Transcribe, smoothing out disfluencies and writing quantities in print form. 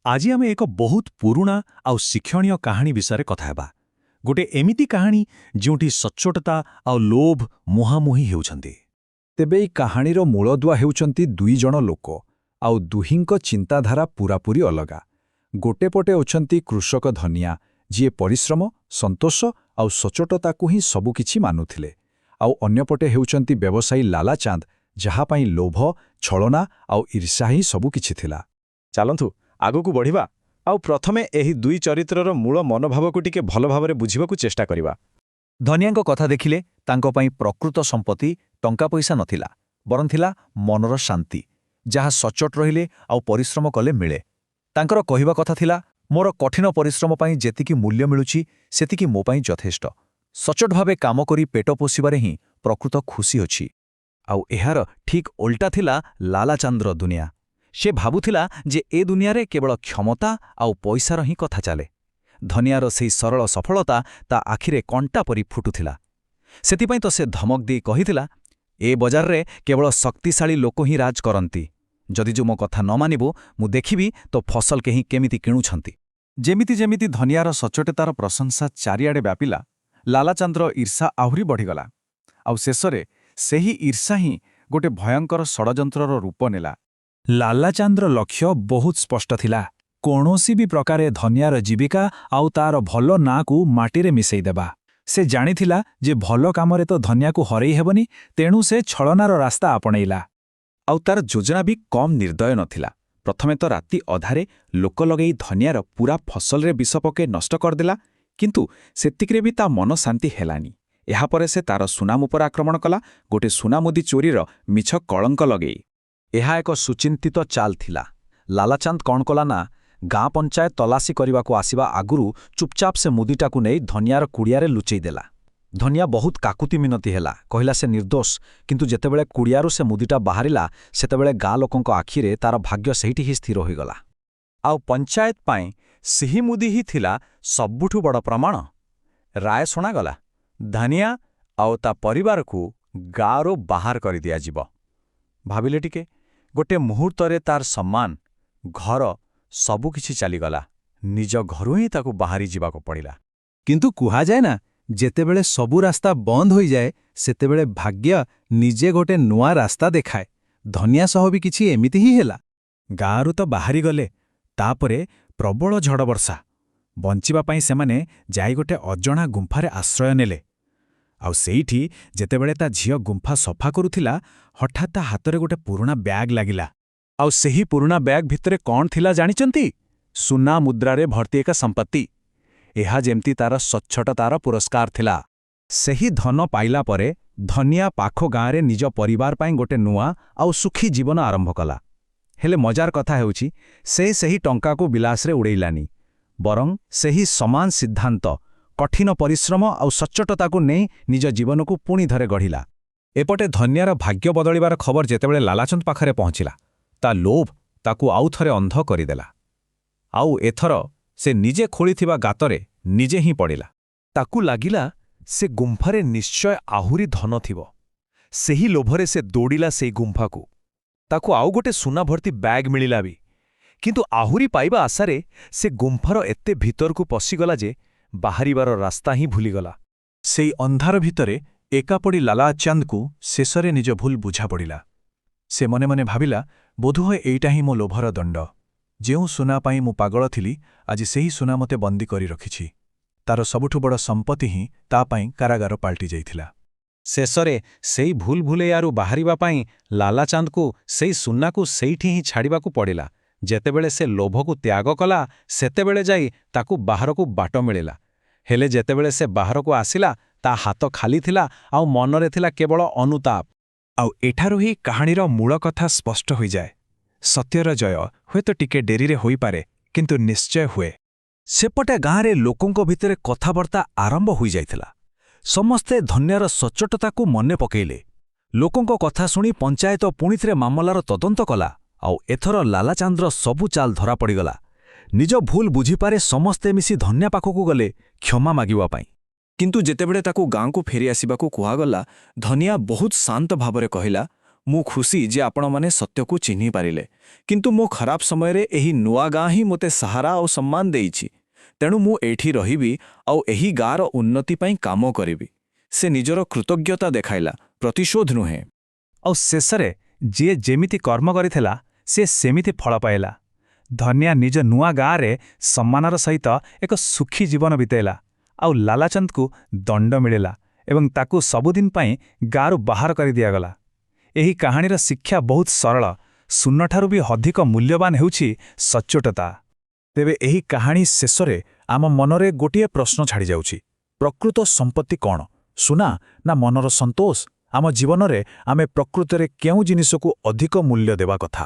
ଆଜି ଆମେ ଏକ ବହୁତ ପୁରୁଣା ଆଉ ଶିକ୍ଷଣୀୟ କାହାଣୀ ବିଷୟରେ କଥା ହେବା। ଗୋଟେ ଏମିତି କାହାଣୀ ଯେଉଁଠି ସଚ୍ଚୋଟତା ଆଉ ଲୋଭ ମୁହାଁମୁହିଁ ହେଉଛନ୍ତି। ତେବେ ଏହି କାହାଣୀର ମୂଳଦୁଆ ହେଉଛନ୍ତି ଦୁଇଜଣ ଲୋକ, ଆଉ ଦୁହିଁଙ୍କ ଚିନ୍ତାଧାରା ପୂରାପୂରି ଅଲଗା। ଗୋଟେ ପଟେ ଅଛନ୍ତି କୃଷକ ଧନିଆ, ଯିଏ ପରିଶ୍ରମ, ସନ୍ତୋଷ ଆଉ ସଚ୍ଚୋଟତାକୁ ହିଁ ସବୁକିଛି ମାନୁଥିଲେ। ଆଉ ଅନ୍ୟପଟେ ହେଉଛନ୍ତି ବ୍ୟବସାୟୀ ଲାଲାଚାନ୍ଦ, ଯାହାପାଇଁ ଲୋଭ, ଛଳନା ଆଉ ଈର୍ଷା ହିଁ ସବୁକିଛି ଥିଲା। ଚାଲନ୍ତୁ ଆଗକୁ ବଢ଼ିବା ଆଉ ପ୍ରଥମେ ଏହି ଦୁଇ ଚରିତ୍ରର ମୂଳ ମନୋଭାବକୁ ଟିକେ ଭଲ ଭାବରେ ବୁଝିବାକୁ ଚେଷ୍ଟା କରିବା। ଧନିଆଙ୍କ କଥା ଦେଖିଲେ ତାଙ୍କ ପାଇଁ ପ୍ରକୃତ ସମ୍ପତ୍ତି ଟଙ୍କା ପଇସା ନଥିଲା, ବରଂ ଥିଲା ମନର ଶାନ୍ତି, ଯାହା ସଚ୍ଚୋଟ ରହିଲେ ଆଉ ପରିଶ୍ରମ କଲେ ମିଳେ। ତାଙ୍କର କହିବା କଥା ଥିଲା, ମୋର କଠିନ ପରିଶ୍ରମ ପାଇଁ ଯେତିକି ମୂଲ୍ୟ ମିଳୁଛି ସେତିକି ମୋ ପାଇଁ ଯଥେଷ୍ଟ। ସଚ୍ଚୋଟ ଭାବେ କାମ କରି ପେଟ ପୋଷିବାରେ ହିଁ ପ୍ରକୃତ ଖୁସି ଅଛି। ଆଉ ଏହାର ଠିକ୍ ଓଲଟା ଥିଲା ଲାଲାଚାନ୍ଦର ଦୁନିଆ। ସେ ଭାବୁଥିଲା ଯେ ଏ ଦୁନିଆରେ କେବଳ କ୍ଷମତା ଆଉ ପଇସାର ହିଁ କଥା ଚାଲେ। ଧନିଆର ସେହି ସରଳ ସଫଳତା ତା ଆଖିରେ କଣ୍ଟା ପରି ଫୁଟୁଥିଲା। ସେଥିପାଇଁ ତ ସେ ଧମକ ଦେଇ କହିଥିଲା, ଏ ବଜାରରେ କେବଳ ଶକ୍ତିଶାଳୀ ଲୋକ ହିଁ ରାଜ କରନ୍ତି। ଯଦି ଯୋ ମୋ କଥା ନ ମାନିବୁ, ମୁଁ ଦେଖିବି ତୋ ଫସଲ କେହି କେମିତି କିଣୁଛନ୍ତି। ଯେମିତି ଯେମିତି ଧନିଆର ସଚ୍ଚୋଟତାର ପ୍ରଶଂସା ଚାରିଆଡ଼େ ବ୍ୟାପିଲା, ଲାଲାଚାନ୍ଦର ଈର୍ଷା ଆହୁରି ବଢ଼ିଗଲା। ଆଉ ଶେଷରେ ସେହି ଈର୍ଷା ହିଁ ଗୋଟେ ଭୟଙ୍କର ଷଡ଼ଯନ୍ତ୍ରର ରୂପ ନେଲା। ଲାଲାଚାନ୍ଦର ଲକ୍ଷ୍ୟ ବହୁତ ସ୍ପଷ୍ଟ ଥିଲା। କୌଣସି ବି ପ୍ରକାରେ ଧନିଆର ଜୀବିକା ଆଉ ତାର ଭଲ ନାଁକୁ ମାଟିରେ ମିଶେଇଦେବା। ସେ ଜାଣିଥିଲା ଯେ ଭଲ କାମରେ ତ ଧନିଆକୁ ହରେଇ ହେବନି, ତେଣୁ ସେ ଛଳନାର ରାସ୍ତା ଆପଣେଇଲା। ଆଉ ତାର ଯୋଜନା ବି କମ୍ ନିର୍ଦ୍ଦୟ ନଥିଲା। ପ୍ରଥମେ ତ ରାତି ଅଧାରେ ଲୋକ ଲଗେଇ ଧନିଆର ପୁରା ଫସଲରେ ବିଷ ପକାଇ ନଷ୍ଟ କରିଦେଲା, କିନ୍ତୁ ସେତିକିରେ ବି ତା ମନ ଶାନ୍ତି ହେଲାନି। ଏହାପରେ ସେ ତାର ସୁନାମ ଉପରେ ଆକ୍ରମଣ କଲା, ଗୋଟେ ସୁନାମୁଦି ଚୋରିର ମିଛ କଳଙ୍କ ଲଗେଇ। ଏହା ଏକ ସୁଚିନ୍ତିତ ଚାଲ୍ ଥିଲା। ଲାଲାଚାନ୍ଦ କ'ଣ କଲା ନା, ଗାଁ ପଞ୍ଚାୟତ ତଲାସି କରିବାକୁ ଆସିବା ଆଗରୁ ଚୁପଚାପ ସେ ମୁଦିଟାକୁ ନେଇ ଧନିଆର କୁଡ଼ିଆରେ ଲୁଚେଇ ଦେଲା। ଧନିଆ ବହୁତ କାକୁତି ମିନତି ହେଲା, କହିଲା ସେ ନିର୍ଦ୍ଦୋଷ, କିନ୍ତୁ ଯେତେବେଳେ କୁଡ଼ିଆରୁ ସେ ମୁଦିଟା ବାହାରିଲା, ସେତେବେଳେ ଗାଁ ଲୋକଙ୍କ ଆଖିରେ ତାର ଭାଗ୍ୟ ସେଇଠି ହିଁ ସ୍ଥିର ହୋଇଗଲା। ଆଉ ପଞ୍ଚାୟତ ପାଇଁ ସେହି ମୁଦି ହିଁ ଥିଲା ସବୁଠୁ ବଡ଼ ପ୍ରମାଣ। ରାୟ ଶୁଣାଗଲା, ଧନିଆ ଆଉ ତା ପରିବାରକୁ ଗାଁରୁ ବାହାର କରିଦିଆଯିବ। ଭାବିଲେ ଟିକେ, ଗୋଟେ ମୁହୂର୍ତ୍ତରେ ତାର ସମ୍ମାନ, ଘର ସବୁକିଛି ଚାଲିଗଲା। ନିଜ ଘରୁ ହିଁ ତାକୁ ବାହାରି ଯିବାକୁ ପଡ଼ିଲା। କିନ୍ତୁ କୁହାଯାଏ ନା, ଯେତେବେଳେ ସବୁ ରାସ୍ତା ବନ୍ଦ ହୋଇଯାଏ, ସେତେବେଳେ ଭାଗ୍ୟ ନିଜେ ଗୋଟେ ନୂଆ ରାସ୍ତା ଦେଖାଏ। ଧନିଆ ସହ ବି କିଛି ଏମିତି ହିଁ ହେଲା। ଗାଁରୁ ତ ବାହାରିଗଲେ, ତାପରେ ପ୍ରବଳ ଝଡ଼ ବର୍ଷା। ବଞ୍ଚିବା ପାଇଁ ସେମାନେ ଯାଇ ଗୋଟେ ଅଜଣା ଗୁମ୍ଫାରେ ଆଶ୍ରୟ ନେଲେ। ଆଉ ସେଇଠି ଯେତେବେଳେ ତା ଝିଅ ଗୁମ୍ଫା ସଫା କରୁଥିଲା, ହଠାତ୍ ତା ହାତରେ ଗୋଟେ ପୁରୁଣା ବ୍ୟାଗ୍ ଲାଗିଲା। ଆଉ ସେହି ପୁରୁଣା ବ୍ୟାଗ୍ ଭିତରେ କ'ଣ ଥିଲା ଜାଣିଛନ୍ତି? ସୁନା ମୁଦ୍ରାରେ ଭର୍ତ୍ତି ଏକ ସମ୍ପତ୍ତି। ଏହା ଯେମିତି ତାର ସ୍ୱଚ୍ଛଟତାର ପୁରସ୍କାର ଥିଲା। ସେହି ଧନ ପାଇଲା ପରେ ଧନିଆ ପାଖ ଗାଁରେ ନିଜ ପରିବାର ପାଇଁ ଗୋଟେ ନୂଆ ଆଉ ସୁଖୀ ଜୀବନ ଆରମ୍ଭ କଲା। ହେଲେ ମଜାର କଥା ହେଉଛି, ସେ ସେହି ଟଙ୍କାକୁ ବିଲାସରେ ଉଡ଼େଇଲାନି, ବରଂ ସେହି ସମାନ ସିଦ୍ଧାନ୍ତ, କଠିନ ପରିଶ୍ରମ ଆଉ ସଚ୍ଚୋଟତାକୁ ନେଇ ନିଜ ଜୀବନକୁ ପୁଣି ଥରେ ଗଢ଼ିଲା। ଏପଟେ ଧନିଆର ଭାଗ୍ୟ ବଦଳିବାର ଖବର ଯେତେବେଳେ ଲାଲାଚାନ୍ଦ ପାଖରେ ପହଞ୍ଚିଲା, ତା ଲୋଭ ତାକୁ ଆଉଥରେ ଅନ୍ଧ କରିଦେଲା। ଆଉ ଏଥର ସେ ନିଜେ ଖୋଳିଥିବା ଗାତରେ ନିଜେ ହିଁ ପଡ଼ିଲା। ତାକୁ ଲାଗିଲା ସେ ଗୁମ୍ଫାରେ ନିଶ୍ଚୟ ଆହୁରି ଧନ ଥିବ। ସେହି ଲୋଭରେ ସେ ଦୌଡ଼ିଲା ସେଇ ଗୁମ୍ଫାକୁ। ତାକୁ ଆଉ ଗୋଟେ ସୁନା ଭର୍ତ୍ତି ବ୍ୟାଗ୍ ମିଳିଲା ବି। କିନ୍ତୁ ଆହୁରି ପାଇବା ଆଶାରେ ସେ ଗୁମ୍ଫାର ଏତେ ଭିତରକୁ ପଶିଗଲା ଯେ ବାହାରିବାର ରାସ୍ତା ହିଁ ଭୁଲିଗଲା। ସେଇ ଅନ୍ଧାର ଭିତରେ ଏକା ପଡ଼ି ଲାଲାଚାନ୍ଦକୁ ଶେଷରେ ନିଜ ଭୁଲ ବୁଝାପଡ଼ିଲା। ସେ ମନେ ମନେ ଭାବିଲା, ବୋଧହୁଏ ଏଇଟା ହିଁ ମୋ ଲୋଭର ଦଣ୍ଡ। ଯେଉଁ ସୁନା ପାଇଁ ମୁଁ ପାଗଳ ଥିଲି, ଆଜି ସେହି ସୁନା ମୋତେ ବନ୍ଦୀ କରି ରଖିଛି। ତାର ସବୁଠୁ ବଡ଼ ସମ୍ପତ୍ତି ହିଁ ତା ପାଇଁ କାରାଗାର ପାଲଟି ଯାଇଥିଲା। ଶେଷରେ ସେଇ ଭୁଲ ଭୁଲେୟାରୁ ବାହାରିବା ପାଇଁ ଲାଲାଚାନ୍ଦକୁ ସେଇ ସୁନାକୁ ସେଇଠି ହିଁ ଛାଡ଼ିବାକୁ ପଡ଼ିଲା। ଯେତେବେଳେ ସେ ଲୋଭକୁ ତ୍ୟାଗ କଲା, ସେତେବେଳେ ଯାଇ ତାକୁ ବାହାରକୁ ବାଟ ମିଳିଲା। ହେଲେ ଯେତେବେଳେ ସେ ବାହାରକୁ ଆସିଲା, ତା ହାତ ଖାଲି ଥିଲା ଆଉ ମନରେ ଥିଲା କେବଳ ଅନୁତାପ। ଆଉ ଏଠାରୁ ହିଁ କାହାଣୀର ମୂଳ କଥା ସ୍ପଷ୍ଟ ହୋଇଯାଏ। ସତ୍ୟର ଜୟ ହୁଏତ ଟିକେ ଡେରିରେ ହୋଇପାରେ, କିନ୍ତୁ ନିଶ୍ଚୟ ହୁଏ। ସେପଟେ ଗାଁରେ ଲୋକଙ୍କ ଭିତରେ କଥାବାର୍ତ୍ତା ଆରମ୍ଭ ହୋଇଯାଇଥିଲା। ସମସ୍ତେ ଧନ୍ୟାର ସଚ୍ଚୋଟତାକୁ ମନେ ପକାଇଲେ। ଲୋକଙ୍କ କଥା ଶୁଣି ପଞ୍ଚାୟତ ପୁଣିଥରେ ମାମଲାର ତଦନ୍ତ କଲା। ଆଉ ଏଥର ଲାଲାଚାନ୍ଦର ସବୁ ଚାଲ ଧରାପଡ଼ିଗଲା। ନିଜ ଭୁଲ ବୁଝିପାରେ ସମସ୍ତେ ମିଶି ଧନ୍ୟା ପାଖକୁ ଗଲେ କ୍ଷମା ମାଗିବା ପାଇଁ। କିନ୍ତୁ ଯେତେବେଳେ ତାକୁ ଗାଁକୁ ଫେରି ଆସିବାକୁ କୁହାଗଲା, ଧନିଆ ବହୁତ ଶାନ୍ତ ଭାବରେ କହିଲା, ମୁଁ ଖୁସି ଯେ ଆପଣମାନେ ସତ୍ୟକୁ ଚିହ୍ନି ପାରିଲେ, କିନ୍ତୁ ମୋ ଖରାପ ସମୟରେ ଏହି ନୂଆ ଗାଁ ହିଁ ମୋତେ ସାହାରା ଆଉ ସମ୍ମାନ ଦେଇଛି। ତେଣୁ ମୁଁ ଏଇଠି ରହିବି ଆଉ ଏହି ଗାଁର ଉନ୍ନତି ପାଇଁ କାମ କରିବି। ସେ ନିଜର କୃତଜ୍ଞତା ଦେଖାଇଲା, ପ୍ରତିଶୋଧ ନୁହେଁ। ଆଉ ଶେଷରେ ଯିଏ ଯେମିତି କର୍ମ କରିଥିଲା ସେ ସେମିତି ଫଳ ପାଇଲା। ଧନିଆ ନିଜ ନୂଆ ଗାଁରେ ସମ୍ମାନର ସହିତ ଏକ ସୁଖୀ ଜୀବନ ବିତେଇଲା, ଆଉ ଲାଲାଚନ୍ଦକୁ ଦଣ୍ଡ ମିଳିଲା ଏବଂ ତାକୁ ସବୁଦିନ ପାଇଁ ଗାଁରୁ ବାହାର କରିଦିଆଗଲା। ଏହି କାହାଣୀର ଶିକ୍ଷା ବହୁତ ସରଳ, ଶୂନ୍ୟଠାରୁ ବି ଅଧିକ ମୂଲ୍ୟବାନ ହେଉଛି ସଚ୍ଚୋଟତା। ତେବେ ଏହି କାହାଣୀ ଶେଷରେ ଆମ ମନରେ ଗୋଟିଏ ପ୍ରଶ୍ନ ଛାଡ଼ିଯାଉଛି, ପ୍ରକୃତ ସମ୍ପତ୍ତି କ'ଣ, ସୁନା ନା ମନର ସନ୍ତୋଷ? ଆମ ଜୀବନରେ ଆମେ ପ୍ରକୃତରେ କେଉଁ ଜିନିଷକୁ ଅଧିକ ମୂଲ୍ୟ ଦେବା କଥା?